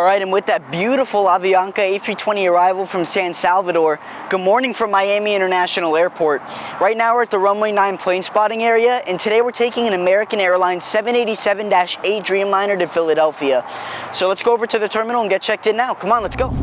Alright, and with that beautiful Avianca A320 arrival from San Salvador, good morning from Miami International Airport. Right now we're at the runway 9 plane spotting area, and today we're taking an American Airlines 787-8 Dreamliner to Philadelphia. So let's go over to the terminal and get checked in now. Come on, let's go.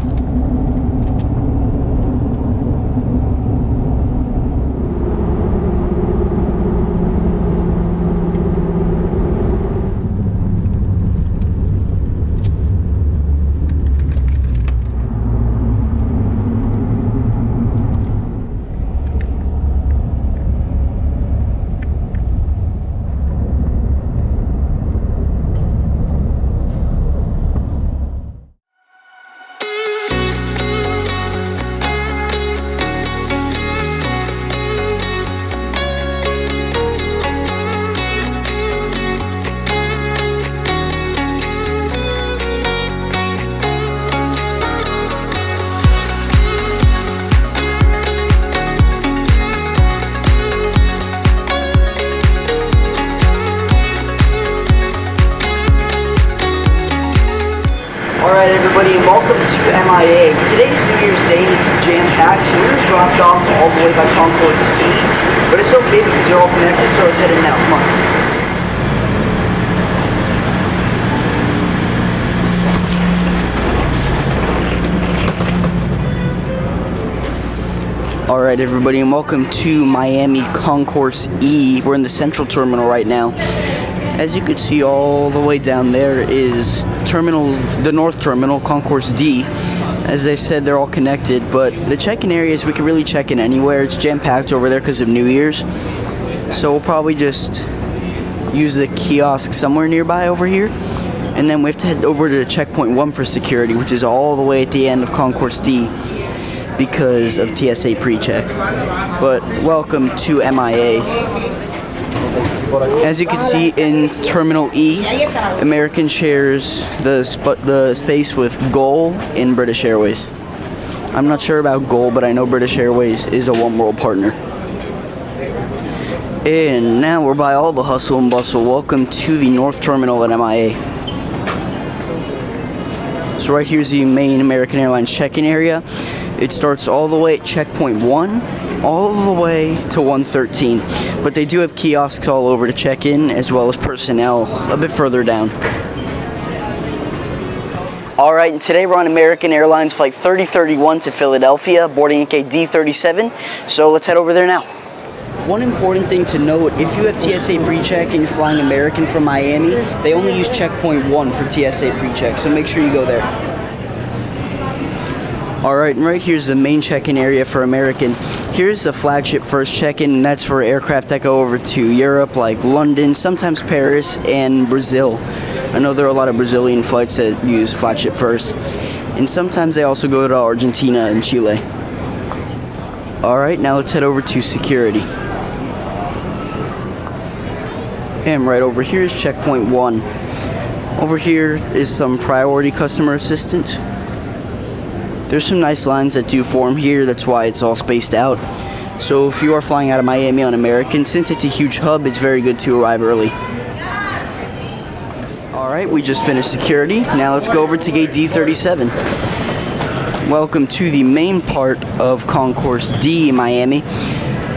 Alright everybody, and welcome to MIA. Today's New Year's Day and it's jam-packed, so we were dropped off all the way by Concourse E, but it's okay because they're all connected, so let's head in now. Come on. Alright everybody, and welcome to Miami Concourse E. We're in the Central Terminal right now. As you can see, all the way down there is the North Terminal, Concourse D. As I said, they're all connected, but the check-in areas, we can really check in anywhere. It's jam-packed over there because of New Year's. So we'll probably just use the kiosk somewhere nearby over here. And then we have to head over to checkpoint 1 for security, which is all the way at the end of Concourse D because of TSA pre-check. But welcome to MIA. As you can see in Terminal E, American shares the space with GOL in British Airways. I'm not sure about GOL, but I know British Airways is a One World partner. And now we're by all the hustle and bustle. Welcome to the North Terminal at MIA. So right here's the main American Airlines check-in area. It starts all the way at checkpoint 1, all the way to 113. But they do have kiosks all over to check in, as well as personnel a bit further down. Alright, and today we're on American Airlines Flight 3031 to Philadelphia, boarding in gate D37. So let's head over there now. One important thing to note, if you have TSA pre-check and you're flying American from Miami, they only use checkpoint 1 for TSA pre-check, so make sure you go there. Alright, and right here's the main check-in area for American. Here's the flagship first check-in, and that's for aircraft that go over to Europe, like London, sometimes Paris, and Brazil. I know there are a lot of Brazilian flights that use flagship first. And sometimes they also go to Argentina and Chile. Alright, now let's head over to security. And right over here is checkpoint 1. Over here is some priority customer assistance. There's some nice lines that do form here, that's why it's all spaced out. So if you are flying out of Miami on American, since it's a huge hub, it's very good to arrive early. Alright, we just finished security. Now let's go over to gate D37. Welcome to the main part of Concourse D, Miami.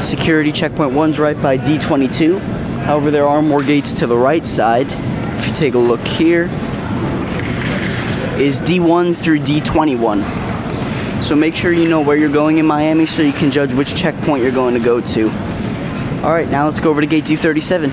Security checkpoint 1's right by D22. However, there are more gates to the right side. If you take a look here, is D1 through D21. So make sure you know where you're going in Miami so you can judge which checkpoint you're going to go to. Alright, now let's go over to gate D37.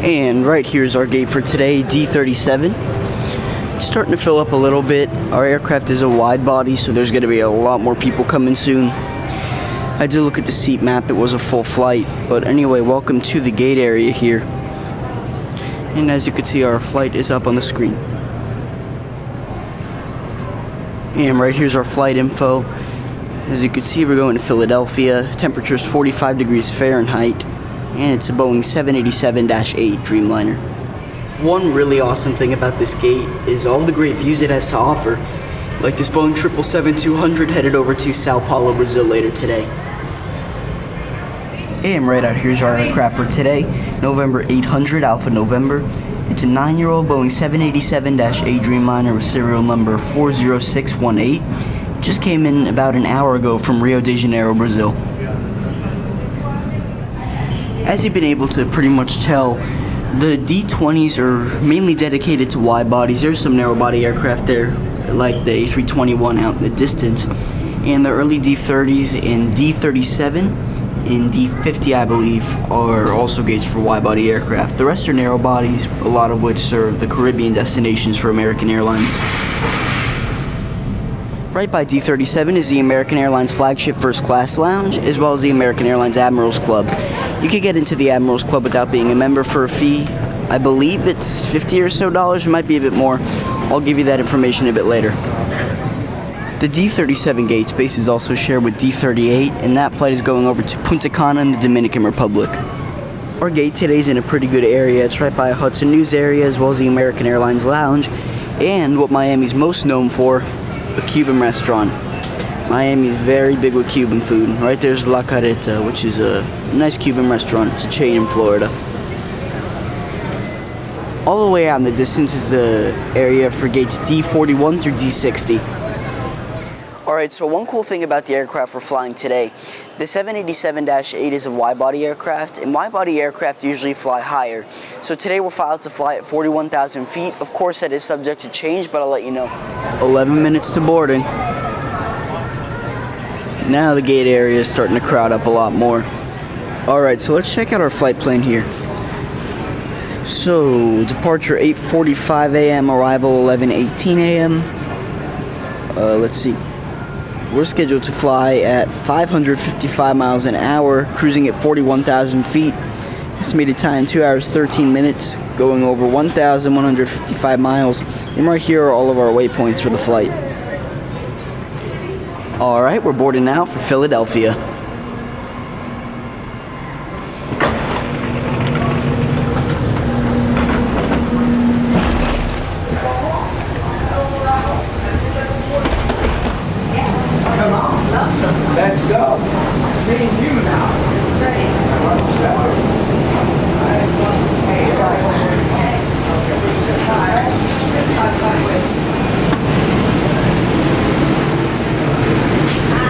And right here is our gate for today, D37. It's starting to fill up a little bit. Our aircraft is a wide body, so there's going to be a lot more people coming soon. I did look at the seat map, it was a full flight. But anyway, welcome to the gate area here. And as you can see, our flight is up on the screen. And right here's our flight info. As you can see, we're going to Philadelphia. Temperature is 45 degrees Fahrenheit. And it's a Boeing 787-8 Dreamliner. One really awesome thing about this gate is all the great views it has to offer. Like this Boeing 777-200 headed over to Sao Paulo, Brazil later today. And right out here's our aircraft for today, November 800 Alpha November. It's a 9-year-old Boeing 787-8 Dreamliner with serial number 40618. It just came in about an hour ago from Rio de Janeiro, Brazil. As you've been able to pretty much tell, the D20s are mainly dedicated to wide bodies. There's some narrow body aircraft there, like the A321 out in the distance. And the early D30s and D37 and D50, I believe, are also gates for wide body aircraft. The rest are narrow bodies, a lot of which serve the Caribbean destinations for American Airlines. Right by D37 is the American Airlines flagship first class lounge, as well as the American Airlines Admirals Club. You can get into the Admirals Club without being a member for a fee. I believe it's $50 or so, it might be a bit more. I'll give you that information a bit later. The D37 gate space is also shared with D38, and that flight is going over to Punta Cana in the Dominican Republic. Our gate today is in a pretty good area. It's right by a Hudson News area, as well as the American Airlines Lounge, and what Miami's most known for, a Cuban restaurant. Miami's very big with Cuban food. Right there's La Carreta, which is a nice Cuban restaurant. It's a chain in Florida. All the way out in the distance is the area for gates D41 through D60. Alright, so one cool thing about the aircraft we're flying today, the 787-8 is a wide-body aircraft, and wide-body aircraft usually fly higher. So today we're filed to fly at 41,000 feet. Of course, that is subject to change, but I'll let you know. 11 minutes to boarding. Now the gate area is starting to crowd up a lot more. Alright, so let's check out our flight plan here. So, departure 8:45 a.m., arrival 11:18 a.m. Let's see. We're scheduled to fly at 555 miles an hour, cruising at 41,000 feet. Estimated time 2 hours 13 minutes, going over 1,155 miles. And right here are all of our waypoints for the flight. Alright, we're boarding now for Philadelphia. Let's go. Me and you now.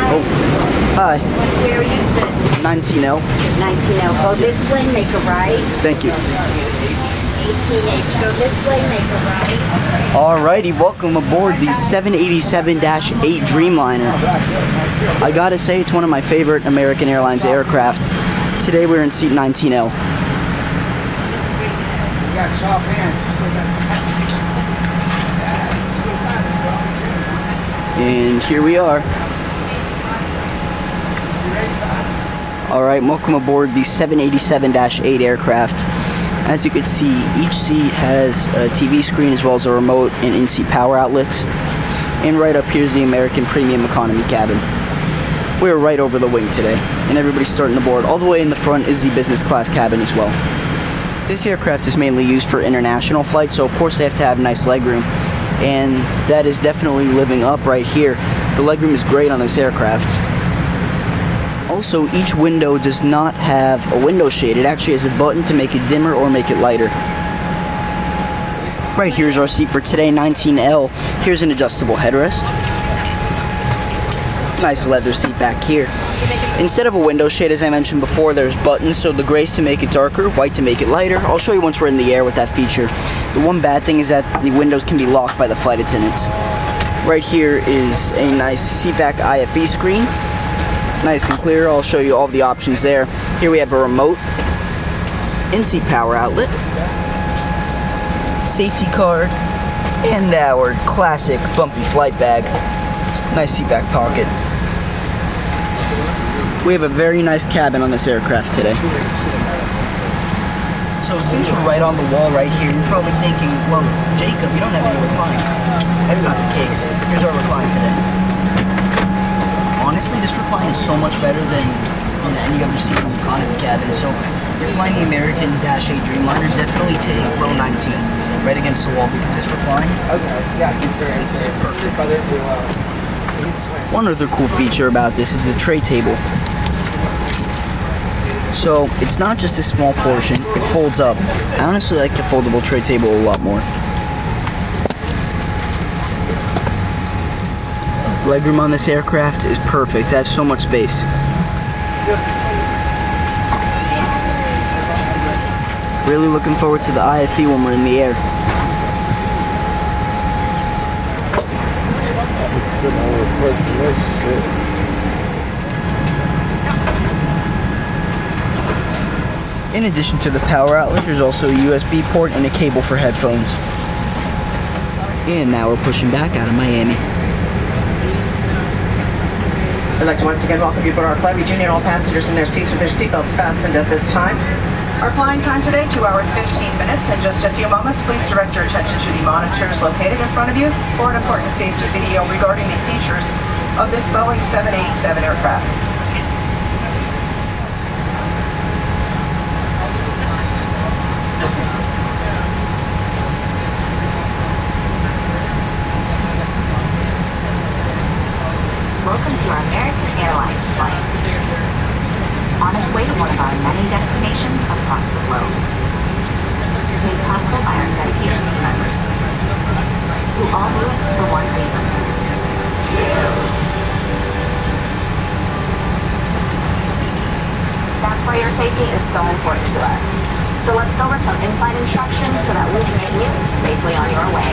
Oh, hi. Where are you sitting? 19L. 19L. Go this way, make a right. Thank you. 18H. Go this way, make a right. Alrighty, welcome aboard the 787-8 Dreamliner. I gotta say, it's one of my favorite American Airlines aircraft. Today we're in seat 19L. You got soft hands. And here we are. Alright, welcome aboard the 787-8 aircraft. As you can see, each seat has a TV screen as well as a remote and in-seat power outlets. And right up here is the American Premium Economy cabin. We're right over the wing today, and everybody's starting to board. All the way in the front is the business class cabin as well. This aircraft is mainly used for international flights, so of course they have to have nice legroom. And that is definitely living up right here. The legroom is great on this aircraft. Also, each window does not have a window shade. It actually has a button to make it dimmer or make it lighter. Right, here's our seat for today, 19L. Here's an adjustable headrest. Nice leather seat back here. Instead of a window shade, as I mentioned before, there's buttons, so the gray's to make it darker, white to make it lighter. I'll show you once we're in the air with that feature. The one bad thing is that the windows can be locked by the flight attendants. Right here is a nice seatback IFE screen. Nice and clear. I'll show you all the options there. Here we have a remote. in-seat power outlet, safety card, and our classic bumpy flight bag. Nice seat back pocket. We have a very nice cabin on this aircraft today. So since we're right on the wall right here, you're probably thinking, well, Jacob, you don't have any recline. That's not the case. Here's our recline today. Honestly, this recline is so much better than on any other seat in the economy cabin. So if you're flying the American -8 Dreamliner, definitely take row 19 right against the wall because this recline, it's perfect. One other cool feature about this is the tray table. So it's not just a small portion, it folds up. I honestly like the foldable tray table a lot more. Legroom on this aircraft is perfect. I have so much space. Really looking forward to the IFE when we're in the air. In addition to the power outlet, there's also a USB port and a cable for headphones. And now we're pushing back out of Miami. I'd like to once again welcome you aboard our flight. We do need all passengers in their seats with their seatbelts fastened at this time. Our flying time today, 2 hours 15 minutes. In just a few moments, please direct your attention to the monitors located in front of you for an important safety video regarding the features of this Boeing 787 aircraft. Welcome to our American Airlines flight. On its way to one of our many destinations across the globe. Made possible by our dedicated team members, who all do it for one reason. That's why your safety is so important to us. So let's go over some in-flight instructions so that we can get you safely on your way.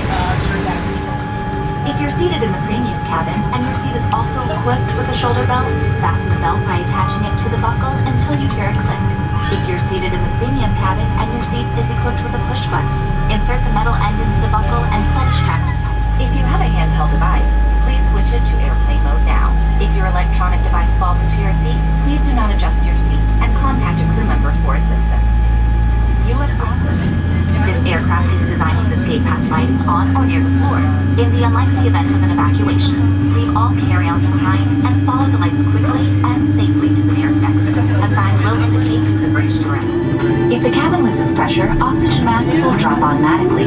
If you're seated in the premium cabin and your seat is also equipped with a shoulder belt, fasten the belt by attaching it to the buckle until you hear a click. If you're seated in the premium cabin and your seat is equipped with a push button, insert the metal end into the buckle and pull the strap to tight. If you have a handheld device, please switch it to airplane mode now. If your electronic device falls into your seat, please do not adjust your seat and contact a crew member for assistance. U.S. citizens. This aircraft is designed with escape path lighting on or near the floor. In the unlikely event of an evacuation, leave all carry-ons behind and follow the lights quickly and safely to the nearest exit. A sign will indicate you have reached rest. If the cabin loses pressure, oxygen masks will drop automatically.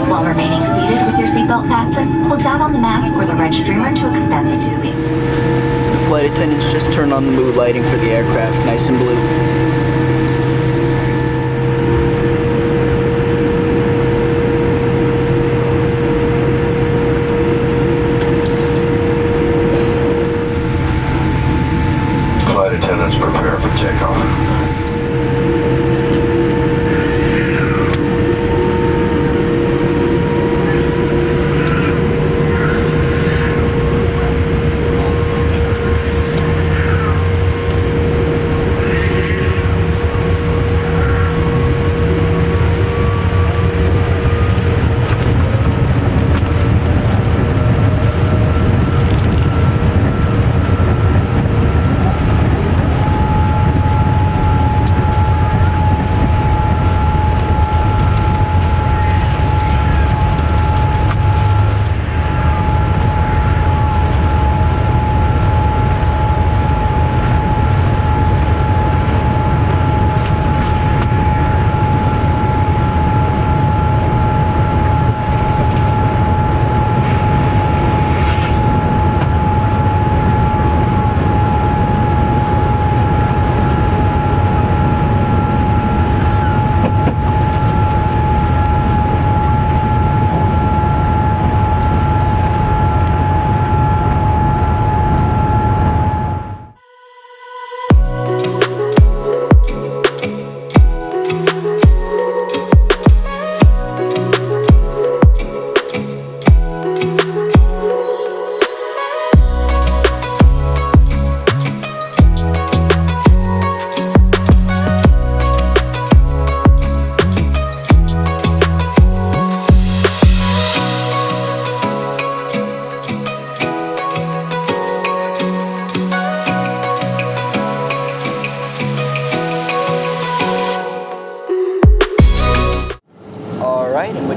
While remaining seated with your seatbelt fastened, pull down on the mask or the red streamer to extend the tubing. The flight attendants just turned on the mood lighting for the aircraft, nice and blue. Attendants prepare for takeoff.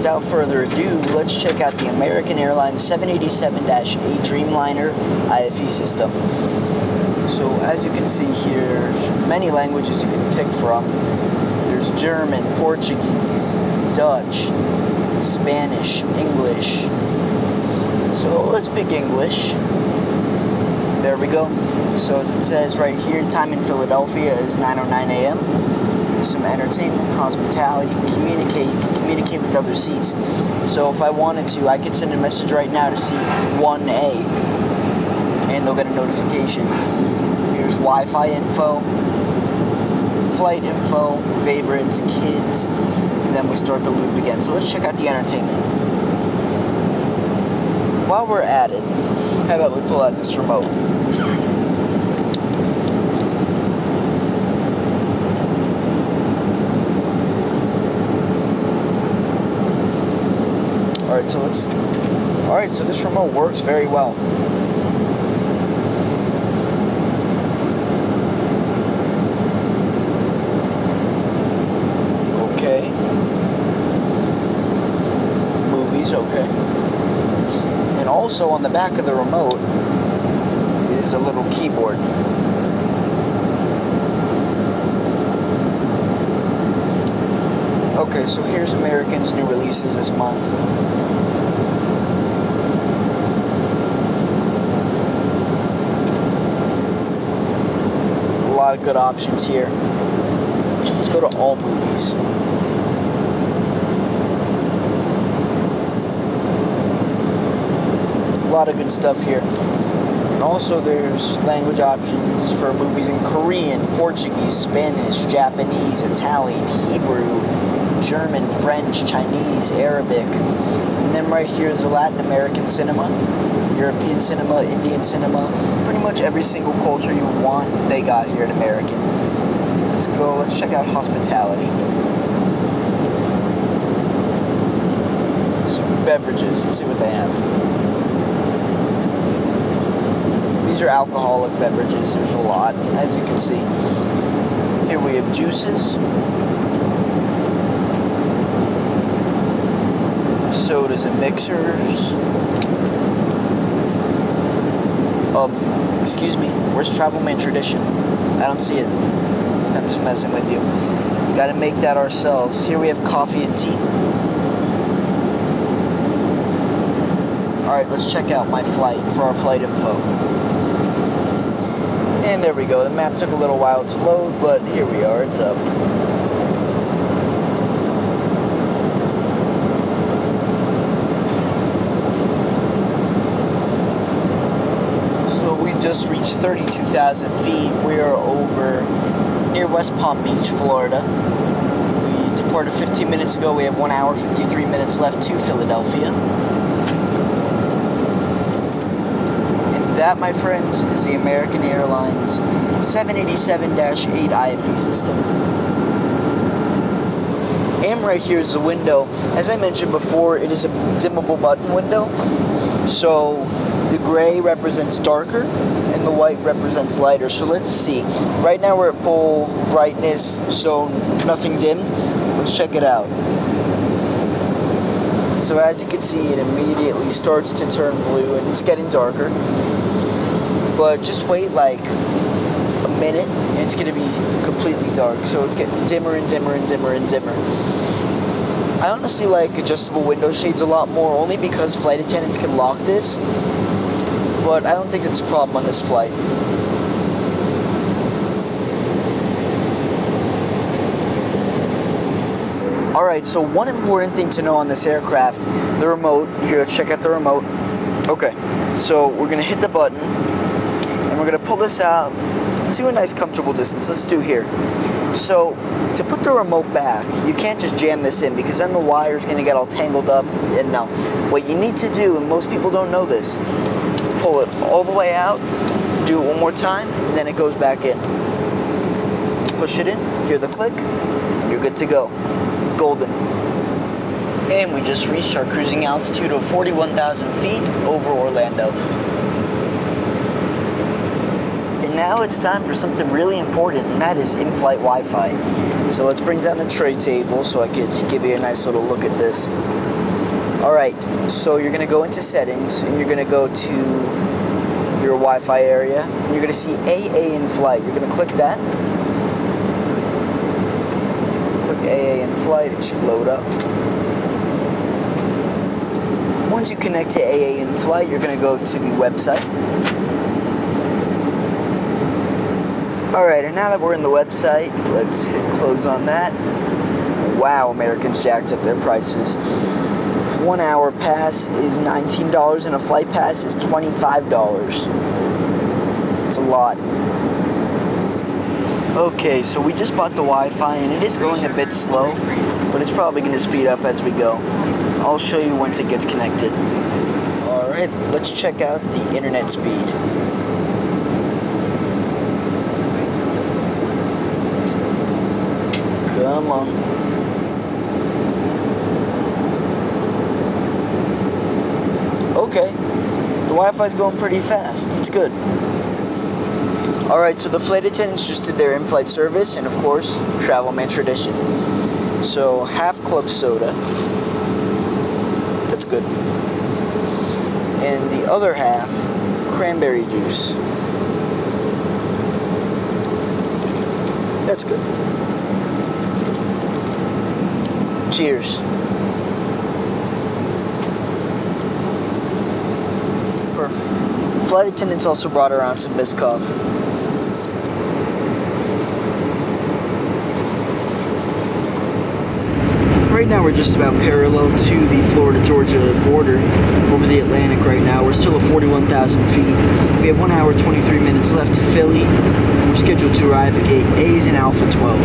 without further ado, let's check out the American Airlines 787-8 Dreamliner IFE system. So as you can see here, there's many languages you can pick from. There's German, Portuguese, Dutch, Spanish, English. So let's pick English. There we go. So as it says right here, time in Philadelphia is 9:09 a.m. There's some entertainment, hospitality, communicate with other seats. So if I wanted to, I could send a message right now to seat 1A, and they'll get a notification. Here's Wi-Fi info, flight info, favorites, kids, and then we start the loop again. So let's check out the entertainment. While we're at it, how about we pull out this remote? Alright, so this remote works very well. Okay. Movies, okay. And also on the back of the remote is a little keyboard. Okay, so here's American's new releases this month. A lot of good options here. Let's go to all movies. A lot of good stuff here. And also there's language options for movies in Korean, Portuguese, Spanish, Japanese, Italian, Hebrew, German, French, Chinese, Arabic. And then right here is the Latin American cinema, European cinema, Indian cinema. Pretty much every single culture you want, they got here at American. Let's check out hospitality. So beverages, let's see what they have. These are alcoholic beverages, there's a lot, as you can see. Here we have juices, sodas and mixers. Excuse me, where's Travelman Tradition? I don't see it. I'm just messing with you. We gotta make that ourselves. Here we have coffee and tea. Alright, let's check out my flight for our flight info. And there we go. The map took a little while to load, but here we are. It's up. So we just reached 32,000 feet. We are over near West Palm Beach, Florida. We departed 15 minutes ago. We have 1 hour, 53 minutes left to Philadelphia. That, my friends, is the American Airlines 787-8 IFE system. And right here is the window. As I mentioned before, it is a dimmable button window. So the gray represents darker and the white represents lighter. So let's see. Right now we're at full brightness, so nothing dimmed. Let's check it out. So as you can see, it immediately starts to turn blue and it's getting darker. But just wait like a minute and it's going to be completely dark. So it's getting dimmer and dimmer and dimmer and dimmer. I honestly like adjustable window shades a lot more, only because flight attendants can lock this. But I don't think it's a problem on this flight. Alright, so one important thing to know on this aircraft, the remote. Here, check out the remote. Okay, so we're going to hit the button. And we're going to pull this out to a nice comfortable distance. Let's do here. So to put the remote back, you can't just jam this in because then the wire is going to get all tangled up. And no, what you need to do, and most people don't know this, is pull it all the way out, do it one more time, and then it goes back in. Push it in, hear the click, and you're good to go. Golden. And we just reached our cruising altitude of 41,000 feet over Orlando. Now it's time for something really important, and that is in-flight Wi-Fi. So let's bring down the tray table so I could give you a nice little look at this. Alright, so you're going to go into settings, and you're going to go to your Wi-Fi area, and you're going to see AA in flight. You're going to click that. Click AA in flight, it should load up. Once you connect to AA in flight, you're going to go to the website. Alright, and now that we're in the website, let's hit close on that. Wow, Americans jacked up their prices. 1 hour pass is $19 and a flight pass is $25. It's a lot. Okay, so we just bought the Wi-Fi and it is going a bit slow, but it's probably going to speed up as we go. I'll show you once it gets connected. Alright, let's check out the internet speed. Come on. Okay, the Wi-Fi's going pretty fast. It's good. Alright, so the flight attendants just did their in-flight service and, of course, Travel Man tradition. So, half club soda. That's good. And the other half, cranberry juice. That's good. Cheers. Perfect. Flight attendants also brought around some Biscoff. Right now we're just about parallel to the Florida-Georgia border over the Atlantic right now. We're still at 41,000 feet. We have 1 hour 23 minutes left to Philly. We're scheduled to arrive at gate A's in Alpha 12.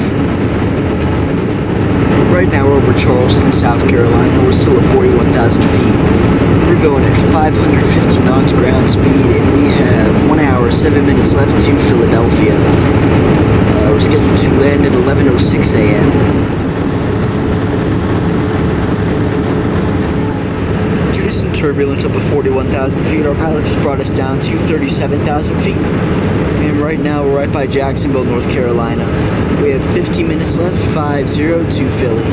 Right now we're over Charleston, South Carolina. We're still at 41,000 feet. We're going at 550 knots ground speed, and we have 1 hour 7 minutes left to Philadelphia. We're scheduled to land at 11:06 a.m. Due to some turbulence up at 41,000 feet, our pilot just brought us down to 37,000 feet. And right now we're right by Jacksonville, North Carolina. We have 50 minutes left, 5-0 to Philly.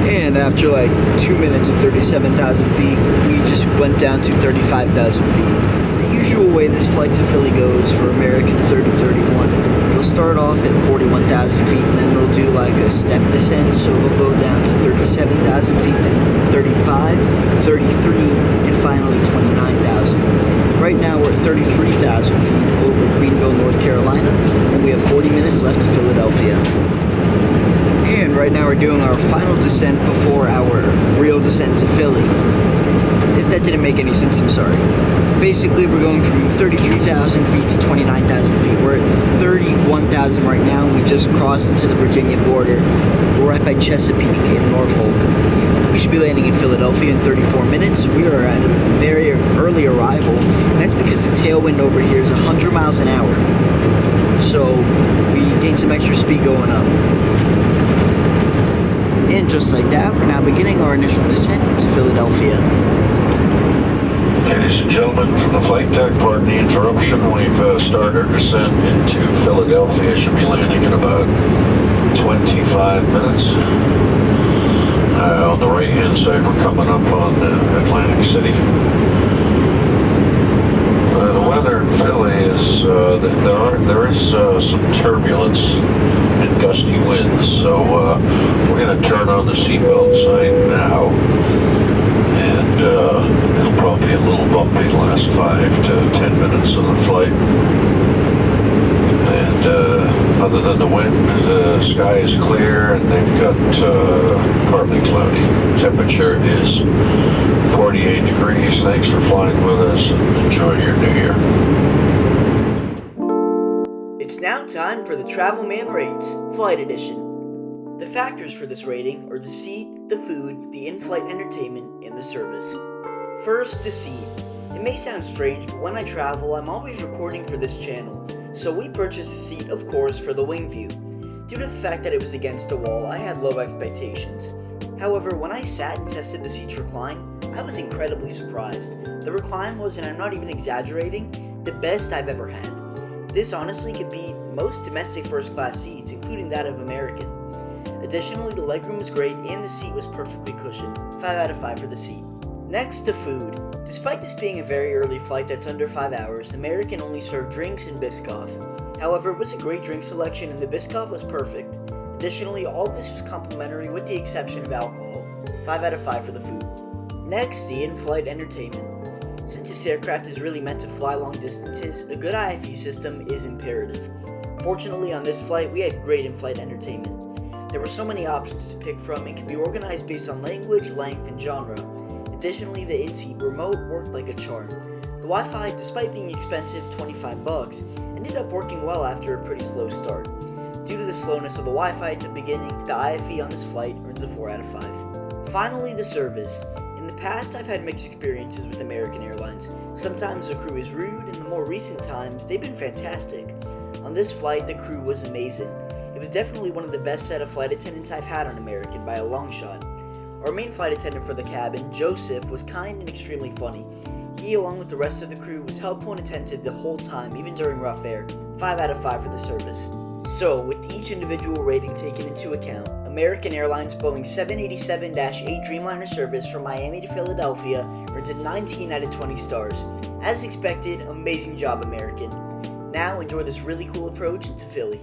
And after like 2 minutes of 37,000 feet, we just went down to 35,000 feet. The usual way this flight to Philly goes for American 3031, they'll start off at 41,000 feet and then they'll do like a step descent, so they'll go down to 37,000 feet, then 35, 33, and finally 29,000. Right now we're at 33,000 feet over Greenville, North Carolina, and we have 40 minutes left to Philadelphia. And right now we're doing our final descent before our real descent to Philly. If that didn't make any sense, I'm sorry. Basically, we're going from 33,000 feet to 29,000 feet. We're at 31,000 right now, and we just crossed into the Virginia border. We're right by Chesapeake in Norfolk. We should be landing in Philadelphia in 34 minutes. We are at a very early arrival, and that's because the tailwind over here is 100 miles an hour. So, we gained some extra speed going up. And just like that, we're now beginning our initial descent into Philadelphia. Ladies and gentlemen, from the flight deck, pardon the interruption. We've started our descent into Philadelphia. Should be landing in about 25 minutes. On the right-hand side, we're coming up on Atlantic City. The weather in Philly is there is some turbulence and gusty winds, so we're going to turn on the seatbelt sign now, and it'll probably be a little bumpy the last 5 to 10 minutes of the flight. And other than the wind, the sky is clear, and they've got partly cloudy. Temperature is 48 degrees. Thanks for flying with us, and enjoy your new year. It's now time for the Travel Man Rates, Flight Edition. The factors for this rating are the seat, the food, the in-flight entertainment, and the service. First, the seat. It may sound strange, but when I travel, I'm always recording for this channel, so we purchased a seat, of course, for the wing view. Due to the fact that it was against a wall, I had low expectations. However, when I sat and tested the seat's recline, I was incredibly surprised. The recline was, and I'm not even exaggerating, the best I've ever had. This honestly could beat most domestic first-class seats, including that of American. Additionally, the legroom was great and the seat was perfectly cushioned. 5 out of 5 for the seat. Next, the food. Despite this being a very early flight that's under 5 hours, American only served drinks and Biscoff. However, it was a great drink selection and the Biscoff was perfect. Additionally, all of this was complimentary with the exception of alcohol. 5 out of 5 for the food. Next, the in-flight entertainment. Since this aircraft is really meant to fly long distances, a good IFE system is imperative. Fortunately, on this flight, we had great in-flight entertainment. There were so many options to pick from and could be organized based on language, length, and genre. Additionally, the in-seat remote worked like a charm. The Wi-Fi, despite being expensive, $25, ended up working well after a pretty slow start. Due to the slowness of the Wi-Fi at the beginning, the IFE on this flight earns a 4 out of 5. Finally, the service. In the past, I've had mixed experiences with American Airlines. Sometimes the crew is rude, and the more recent times, they've been fantastic. On this flight, the crew was amazing. It was definitely one of the best set of flight attendants I've had on American by a long shot. Our main flight attendant for the cabin, Joseph, was kind and extremely funny. He, along with the rest of the crew, was helpful and attentive the whole time, even during rough air. 5 out of 5 for the service. So, with each individual rating taken into account, American Airlines Boeing 787-8 Dreamliner service from Miami to Philadelphia earns a 19 out of 20 stars. As expected, amazing job, American. Now, enjoy this really cool approach into Philly.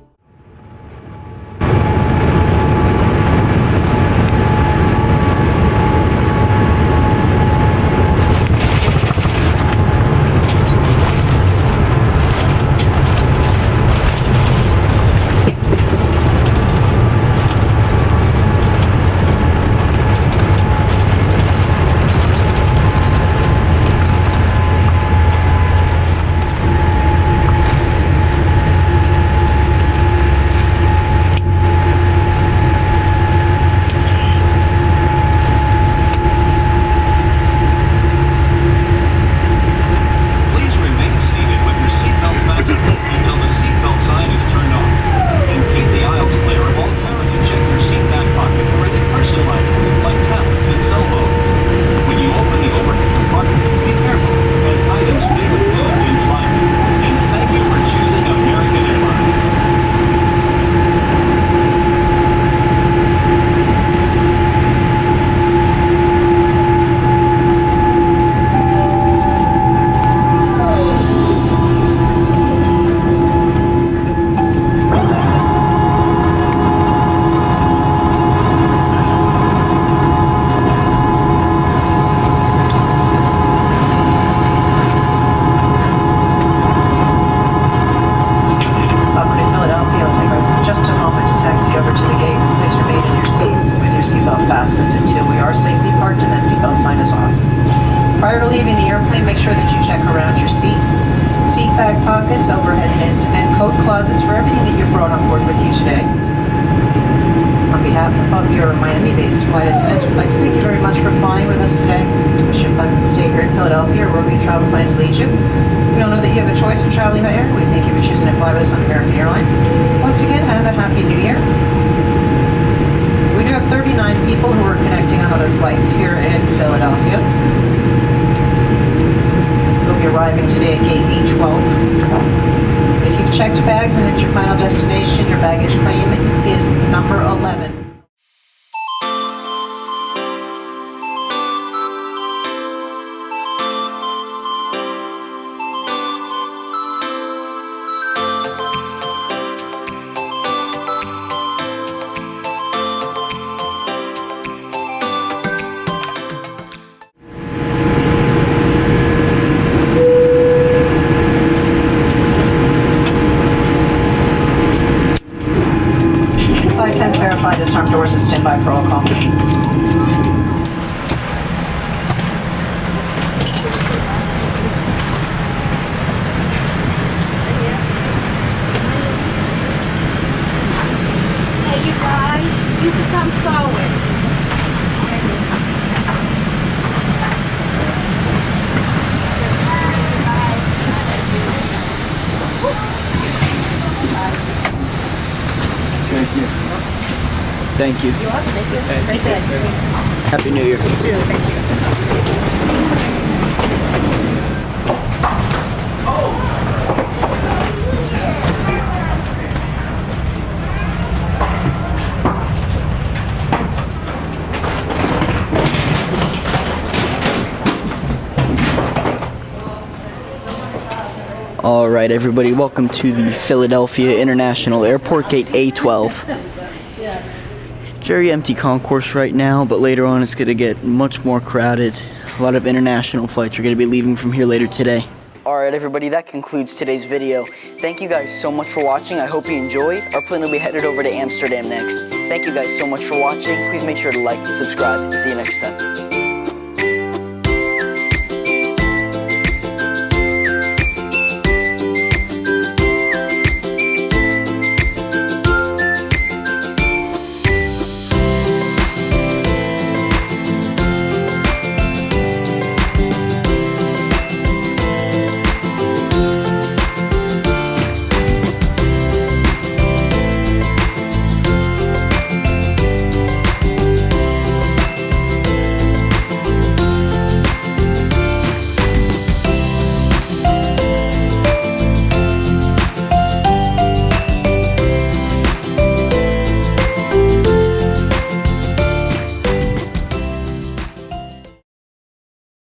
Prior to leaving the airplane, make sure that you check around your seat. Seat bag pockets, overhead bins, and coat closets for everything that you've brought on board with you today. On behalf of your Miami-based flight attendants, we'd like to thank you very much for flying with us today. Wish you a pleasant stay here in Philadelphia, wherever your travel plans lead you. We all know that you have a choice in traveling by air. We thank you for choosing to fly with us on American Airlines. Once again, have a happy new year. We do have 39 people who are connecting on other flights here in Philadelphia. We'll be arriving today at gate E12. If you've checked bags and at your final destination, your baggage claim is number 11. Flight 10 verified disarm doors and stand by for all call. Hey, you guys, you can come forward. Thank you. You're welcome. Thank you. Very good. Thanks. Happy New Year. You too. Thank you. Alright everybody, welcome to the Philadelphia International Airport, gate A12. Very empty concourse right now, but later on it's going to get much more crowded. A lot of international flights are going to be leaving from here later today. Alright everybody, that concludes today's video. Thank you guys so much for watching. I hope you enjoyed. Our plane will be headed over to Amsterdam next. Thank you guys so much for watching. Please make sure to like and subscribe. See you next time.